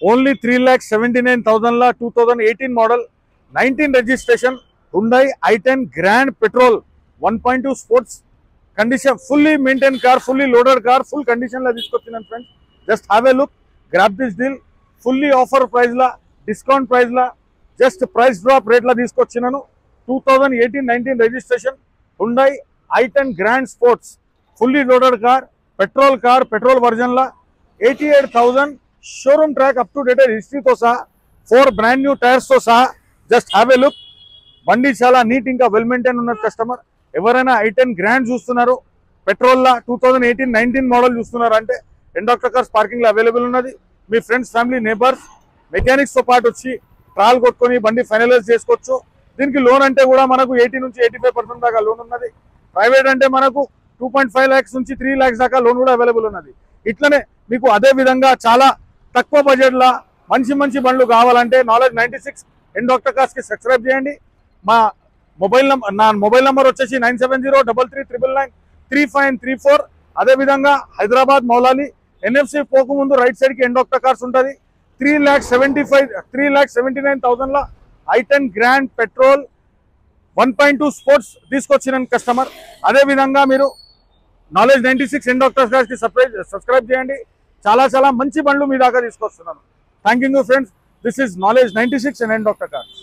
Only 3,79,000 లా 2018 model 19 registration Hyundai i10 grand petrol 1.2 sports condition fully maintain car, fully loaded car, full condition లా తీసుకొచ్చినాను friends. Just have a look, grab this deal. Fully offer price లా, discount price లా, just price drop rate లా తీసుకొచ్చినాను. 2018-19 registration Hyundai i10 grand sports fully loaded car, petrol version లా 88,000 showroom track up to dated హిస్టరీతో సహా 4 brand new టైర్స్తో సహా. Just have a look. బండి చాలా నీట్, ఇంకా వెల్ మెయింటైన్ ఉన్నది. కస్టమర్ ఎవరైనా i10 గ్రాండ్ చూస్తున్నారు, పెట్రోల్లా 2018-19 మోడల్ చూస్తున్నారు అంటే డాక్టర్ కార్స్ పార్కింగ్లో అవైలబుల్ ఉన్నది. మీ ఫ్రెండ్స్, ఫ్యామిలీ, నేబర్స్, మెకానిక్స్తో పాటు వచ్చి ట్రాల్ కొట్టుకొని బండి ఫైనలైజ్ చేసుకోవచ్చు. దీనికి లోన్ అంటే కూడా మనకు 80 నుంచి 85% దాకా లోన్ ఉన్నది. ప్రైవేట్ అంటే మనకు 2.5 lakhs నుంచి 3 lakhs దాకా లోన్ కూడా అవైలబుల్ ఉన్నది. ఇట్లనే మీకు అదే విధంగా చాలా తక్కువ బడ్జెట్లో మంచి బండ్లు కావాలంటే నాలెడ్జ్ 96 డాక్టర్ కార్స్కి సబ్స్క్రైబ్ చేయండి. నా మొబైల్ నెంబర్ వచ్చేసి 970339993534. అదేవిధంగా హైదరాబాద్ మౌలాలి NFC పోకముందు రైట్ సైడ్కి డాక్టర్ కార్స్ ఉంటుంది. 3,79,000 లా i10 గ్రాండ్ పెట్రోల్ 1.2 స్పోర్ట్స్ తీసుకొచ్చిన కస్టమర్. అదేవిధంగా మీరు నాలెడ్జ్ 96 డాక్టర్ కార్స్కి సబ్స్క్రైబ్ చేయండి. చాలా మంచి బండ్లు మీ దాకా తీసుకొస్తున్నాను. Thank you friends. This is knowledge 96 doctor cars.